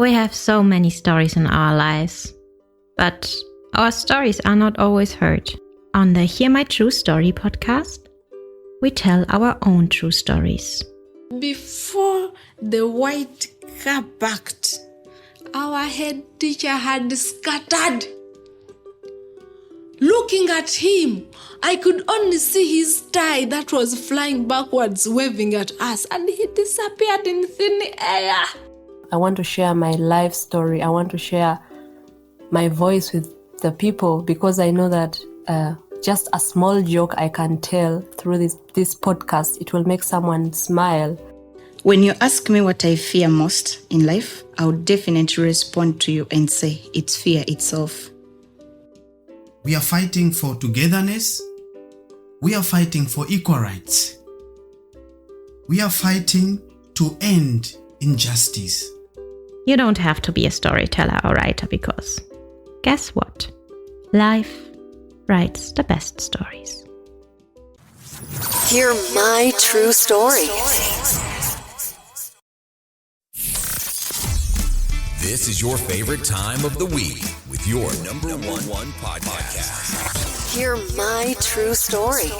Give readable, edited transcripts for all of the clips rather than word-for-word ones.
We have so many stories in our lives, but our stories are not always heard. On the Hear My True Story podcast, we tell our own true stories. Before the white car parked, our head teacher had scattered. Looking at him, I could only see his tie that was flying backwards, waving at us, and he disappeared in thin air. I want to share my life story. I want to share my voice with the people because I know that just a small joke I can tell through this podcast, it will make someone smile. When you ask me what I fear most in life, I would definitely respond to you and say it's fear itself. We are fighting for togetherness. We are fighting for equal rights. We are fighting to end injustice. You don't have to be a storyteller or writer because, guess what? Life writes the best stories. Hear my true story. This is your favorite time of the week with your number one podcast. Hear my true story.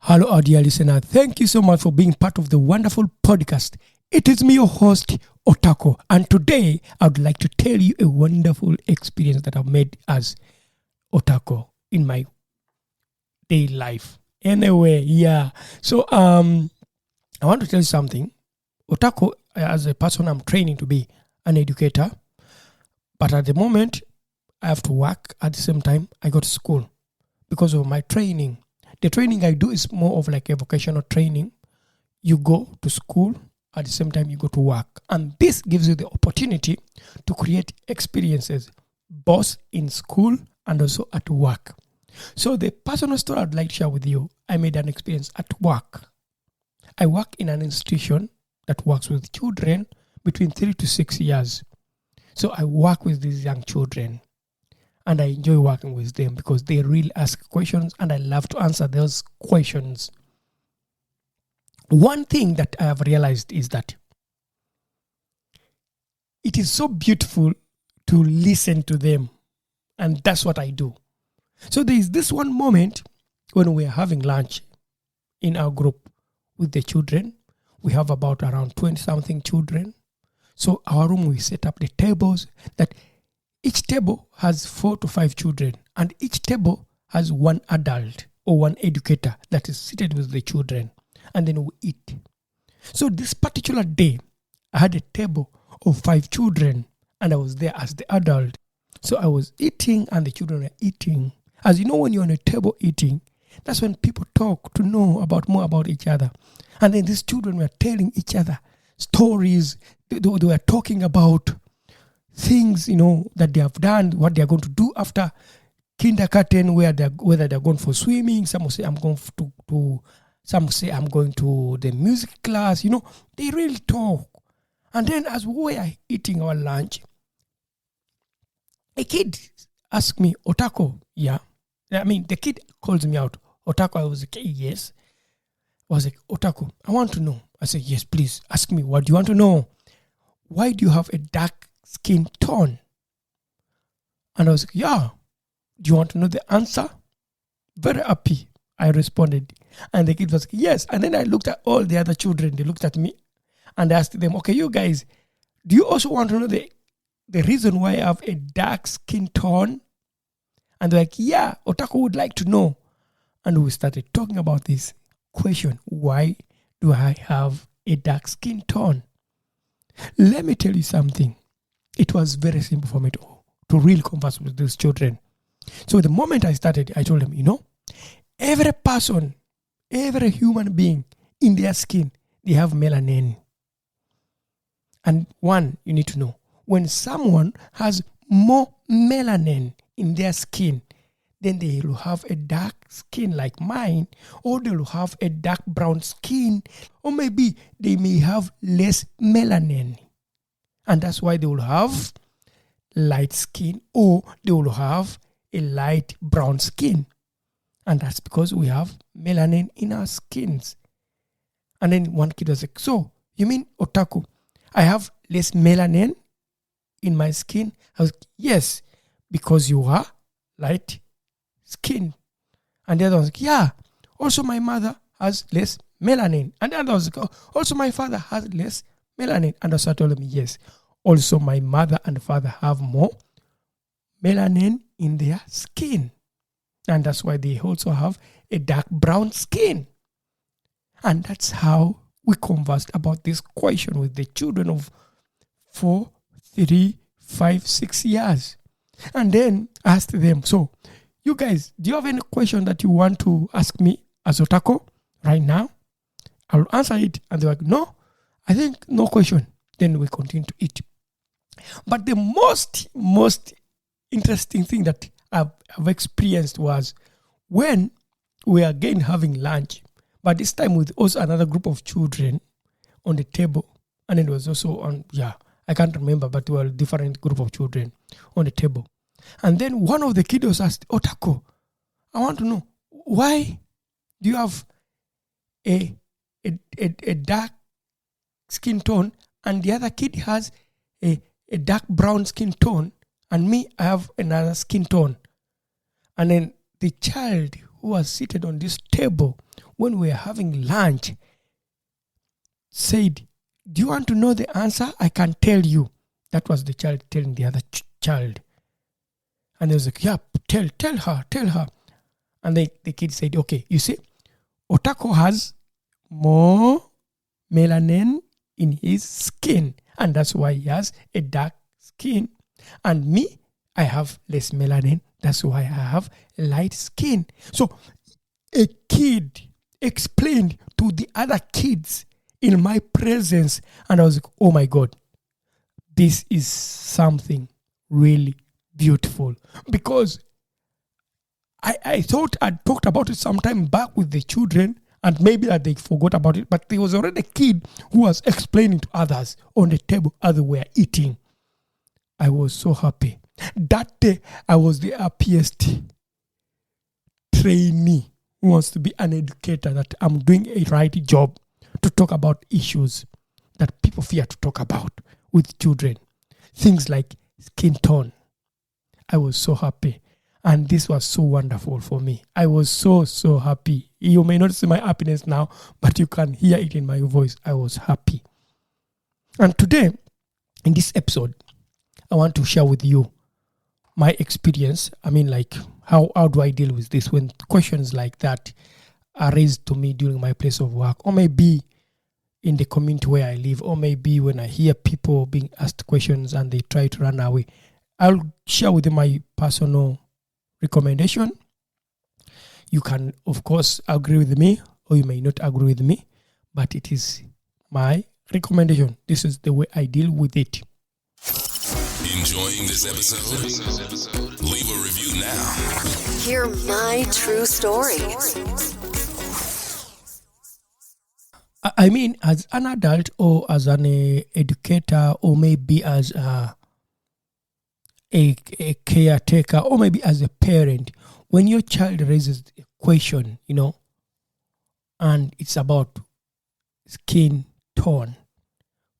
Hello, our dear listener. Thank you so much for being part of the wonderful podcast. It is me, your host, Otako. And today, I would like to tell you a wonderful experience that I've made as Otako in my daily life. Anyway, yeah. So, I want to tell you something. Otako, as a person, I'm training to be an educator. But at the moment, I have to work. At the same time, I go to school because of my training. The training I do is more of like a vocational training. You go to school, at the same time you go to work. And this gives you the opportunity to create experiences, both in school and also at work. So the personal story I'd like to share with you, I made an experience at work. I work in an institution that works with children between 3 to 6 years. So I work with these young children. And I enjoy working with them because they really ask questions and I love to answer those questions. One thing that I have realized is that it is so beautiful to listen to them. And that's what I do. So there is this one moment when we are having lunch in our group with the children. We have about around 20-something children. So our room, we set up the tables that each table has 4 to 5 children, and each table has one adult or one educator that is seated with the children, and then we eat. So this particular day, I had a table of 5 children, and I was there as the adult. So I was eating, and the children were eating. As you know, when you're on a table eating, that's when people talk to know more about each other. And then these children were telling each other stories. They were talking about things, that they have done, what they are going to do after kindergarten, whether they're going for swimming. Some will say I'm going some say I'm going to the music class. They really talk. And then as we are eating our lunch, a kid asked me, Otako, yeah. The kid calls me out, Otako. I was like, yes. I was like, Otako, I want to know. I said, yes, please, ask me. What do you want to know? Why do you have a dark skin tone? And I was like, yeah. Do you want to know the answer? Very happy, I responded. And the kid was like, yes. And then I looked at all the other children. They looked at me and I asked them, okay, you guys, do you also want to know the reason why I have a dark skin tone? And they're like, yeah, Otako would like to know. And we started talking about this question. Why do I have a dark skin tone? Let me tell you something. It was very simple for me to really converse with these children. So the moment I started, I told them, every person, every human being in their skin, they have melanin. And one, you need to know, when someone has more melanin in their skin, then they will have a dark skin like mine, or they will have a dark brown skin, or maybe they may have less melanin. And that's why they will have light skin, or they will have a light brown skin. And that's because we have melanin in our skins. And then one kid was like, so you mean otaku? I have less melanin in my skin? I was like, yes, because you are light skin. And the other was like, yeah, also my mother has less melanin. And the other was like, also my father has less melanin. And also I told him, yes, also my mother and father have more melanin in their skin. And that's why they also have a dark brown skin. And that's how we conversed about this question with the children of 4, 3, 5, 6 years. And then I asked them, so you guys, do you have any question that you want to ask me as Otako right now? I'll answer it. And they're like, no, I think no question. Then we continue to eat. But the most interesting thing that I've experienced was when we are again having lunch, but this time with also another group of children on the table. And it was also on, I can't remember, but we were a different group of children on the table. And then one of the kiddos asked, Otako, I want to know, why do you have a dark skin tone and the other kid has a dark brown skin tone and me, I have another skin tone? And then the child who was seated on this table when we were having lunch said, do you want to know the answer? I can tell you. That was the child telling the other child. And they was like, yeah, tell her. And the kid said, okay, you see, Otako has more melanin in his skin. And that's why he has a dark skin. And me, I have less melanin. That's why I have light skin. So a kid explained to the other kids in my presence. And I was like, oh my God, this is something really beautiful. Because I thought I'd talked about it sometime back with the children and maybe that they forgot about it. But there was already a kid who was explaining to others on the table as they were eating. I was so happy. That day, I was the happiest trainee who wants to be an educator, that I'm doing a right job to talk about issues that people fear to talk about with children. Things like skin tone. I was so happy. And this was so wonderful for me. I was so happy. You may not see my happiness now, but you can hear it in my voice. I was happy. And today, in this episode, I want to share with you my experience. I mean, like, how do I deal with this when questions like that are raised to me during my place of work, or maybe in the community where I live, or maybe when I hear people being asked questions and they try to run away. I'll share with you my personal recommendation. You can, of course, agree with me, or you may not agree with me, but it is my recommendation. This is the way I deal with it. Enjoying this episode? Leave a review now. Hear my true story. I mean, as an adult or as an educator, or maybe as a caretaker, or maybe as a parent, when your child raises a question, and it's about skin tone,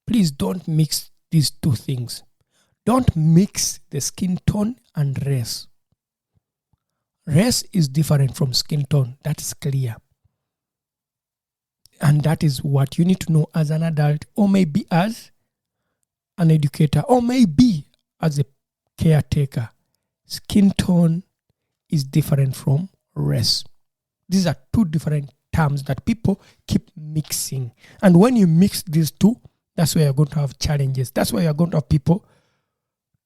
please don't mix these two things. Don't mix the skin tone and race. Race is different from skin tone. That is clear. And that is what you need to know as an adult, or maybe as an educator, or maybe as a caretaker. Skin tone is different from race. These are two different terms that people keep mixing. And when you mix these two, that's where you're going to have challenges. That's why you're going to have people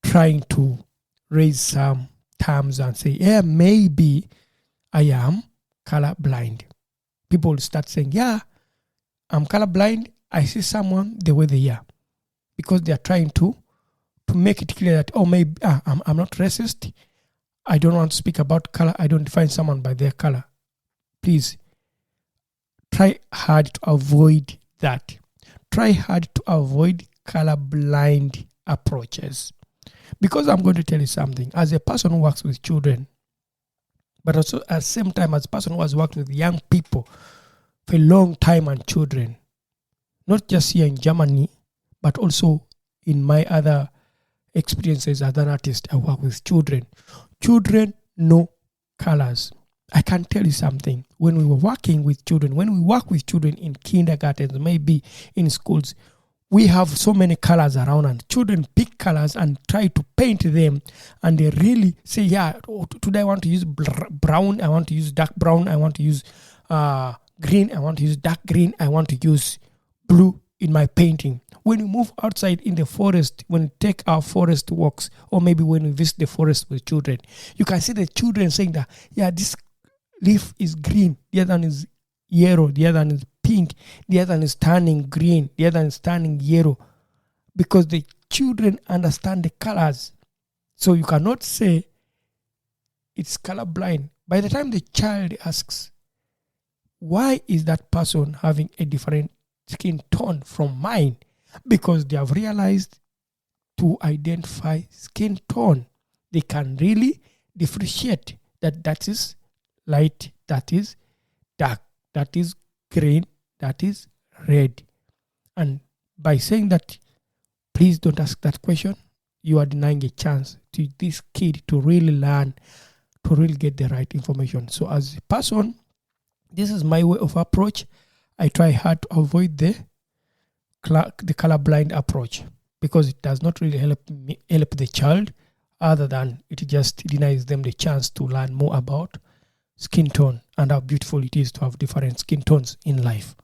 trying to raise some terms and say, yeah, maybe I am colorblind. People will start saying, yeah, I'm colorblind. I see someone the way they are. Because they are trying to make it clear that, maybe I'm not racist. I don't want to speak about color. I don't define someone by their color. Please, try hard to avoid that. Try hard to avoid colorblind approaches. Because I'm going to tell you something. As a person who works with children, but also at the same time as a person who has worked with young people for a long time and children, not just here in Germany, but also in my other experiences as an artist. I work with children. Children know colors. I can tell you something. When we were working with children, when we work with children in kindergartens, maybe in schools, we have so many colors around, and children pick colors and try to paint them, and they really say, today I want to use brown, I want to use dark brown, I want to use green, I want to use dark green, I want to use blue in my painting. When we move outside in the forest, when we take our forest walks, or maybe when we visit the forest with children, you can see the children saying that, this leaf is green, the other one is yellow, the other one is pink, the other one is turning green, the other one is turning yellow, because the children understand the colors. So you cannot say it's colorblind. By the time the child asks, why is that person having a different skin tone from mine? Because they have realized to identify skin tone. They can really differentiate that is light, that is dark, that is green, that is red. And by saying that, please don't ask that question, you are denying a chance to this kid to really learn, to really get the right information. So as a person, this is my way of approach. I try hard to avoid the colorblind approach, because it does not really help the child, other than it just denies them the chance to learn more about skin tone and how beautiful it is to have different skin tones in life.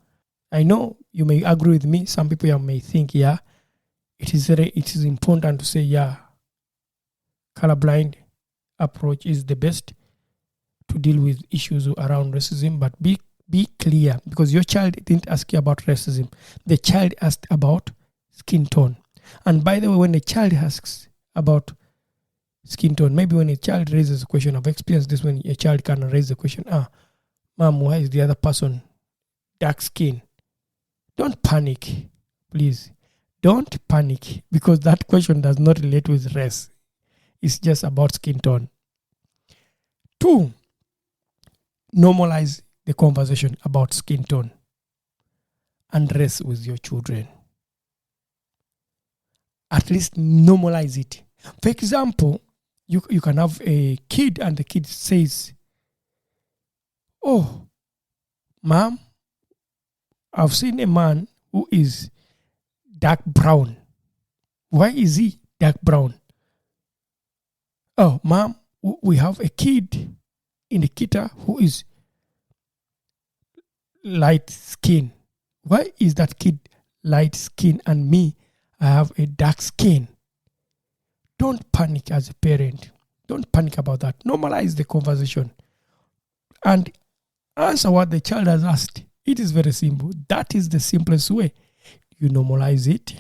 I know you may agree with me. Some people may think, it is important to say, colorblind approach is the best to deal with issues around racism. But be clear, because your child didn't ask you about racism. The child asked about skin tone. And by the way, when a child asks about skin tone, maybe when a child raises a question, I've experienced this, when a child can raise the question, mom, why is the other person dark skin? Don't panic, please. Don't panic, because that question does not relate with race. It's just about skin tone. 2, normalize the conversation about skin tone and race with your children. At least normalize it. For example, you can have a kid and the kid says, oh, mom, I've seen a man who is dark brown. Why is he dark brown? Oh, mom, we have a kid in the kita who is light skin. Why is that kid light skin and me, I have a dark skin? Don't panic as a parent. Don't panic about that. Normalize the conversation and answer what the child has asked. It is very simple. That is the simplest way. You normalize it.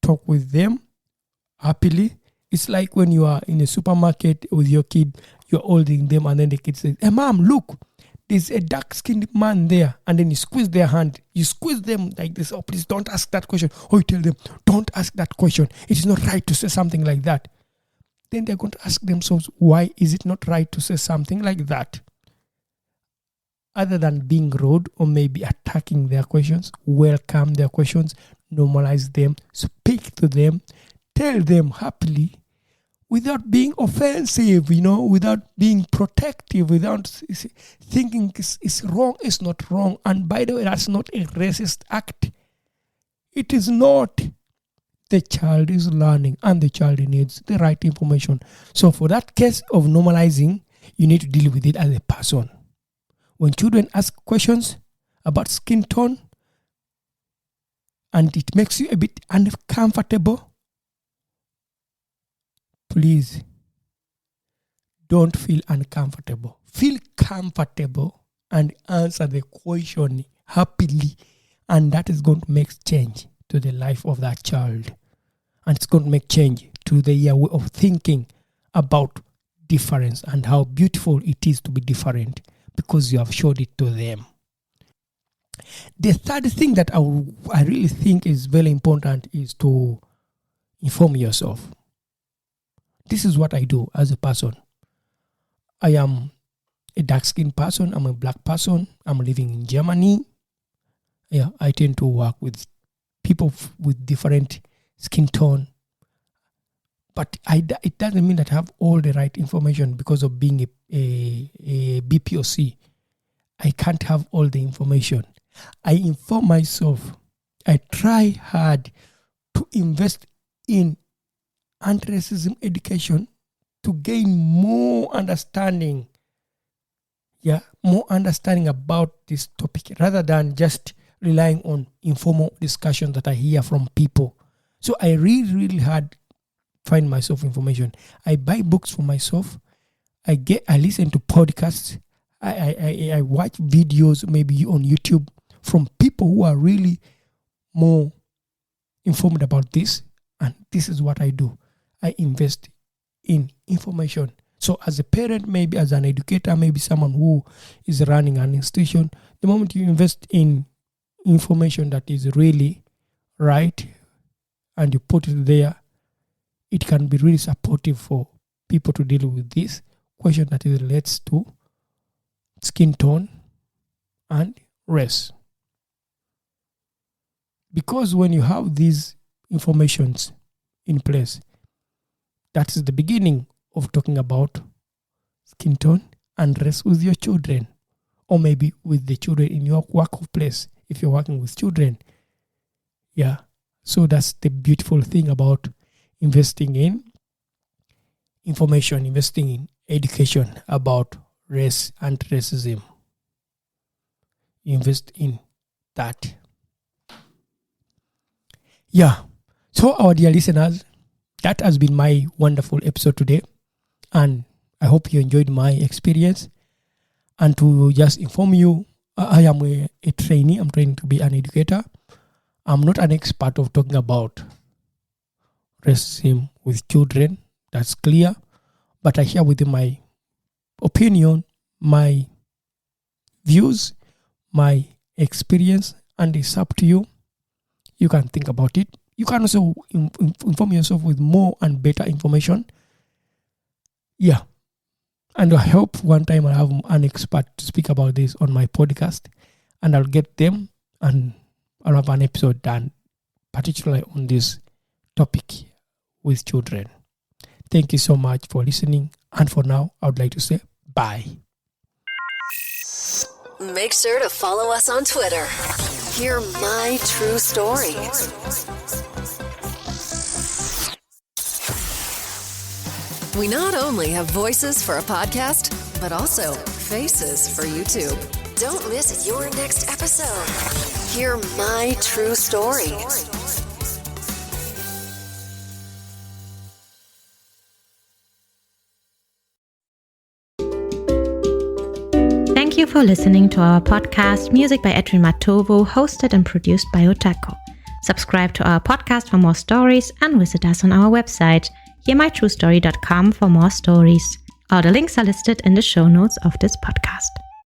Talk with them happily. It's like when you are in a supermarket with your kid, you're holding them, and then the kid says, hey, mom, look, there's a dark-skinned man there. And then you squeeze their hand. You squeeze them like this. Oh, please don't ask that question. Or you tell them, don't ask that question. It is not right to say something like that. Then they're going to ask themselves, why is it not right to say something like that? Other than being rude or maybe attacking their questions, welcome their questions, normalize them, speak to them, tell them happily, without being offensive, without being protective, without thinking it's wrong, it's not wrong. And by the way, that's not a racist act. It is not. The child is learning and the child needs the right information. So for that case of normalizing, you need to deal with it as a person. When children ask questions about skin tone and it makes you a bit uncomfortable, please don't feel uncomfortable. Feel comfortable and answer the question happily, and that is going to make change to the life of that child. And it's going to make change to their way of thinking about difference and how beautiful it is to be different, because you have showed it to them. The third thing that I really think is very important is to inform yourself. This is what I do as a person. I am a dark-skinned person. I'm a black person. I'm living in Germany. I tend to work with people with different skin tone. But it doesn't mean that I have all the right information because of being a BPOC. I can't have all the information. I inform myself. I try hard to invest in anti-racism education to gain more understanding. More understanding about this topic rather than just relying on informal discussions that I hear from people. So I really hard find myself information. I buy books for myself. I listen to podcasts. I watch videos maybe on YouTube from people who are really more informed about this. And this is what I do. I invest in information. So as a parent, maybe as an educator, maybe someone who is running an institution, the moment you invest in information that is really right and you put it there, it can be really supportive for people to deal with this question that relates to skin tone and race. Because when you have these informations in place, that is the beginning of talking about skin tone and race with your children, or maybe with the children in your workplace if you're working with children. So that's the beautiful thing about investing in information, investing in education about race and racism. Invest in that. So our dear listeners, that has been my wonderful episode today. And I hope you enjoyed my experience. And to just inform you, I am a trainee. I'm training to be an educator. I'm not an expert of talking about racism with children. That's clear. But I share with you my opinion, my views, my experience, and it's up to you. You can think about it. You can also inform yourself with more and better information. And I hope one time I'll have an expert to speak about this on my podcast, and I'll get them and I'll have an episode done particularly on this topic with children. Thank you so much for listening. And for now, I would like to say bye. Make sure to follow us on Twitter. Hear my true story. We not only have voices for a podcast, but also faces for YouTube. Don't miss your next episode. Hear my true story. Thank you for listening to our podcast, Music by Edwin Matovo, hosted and produced by Otako. Subscribe to our podcast for more stories and visit us on our website, hearmytruestory.com, for more stories. All the links are listed in the show notes of this podcast.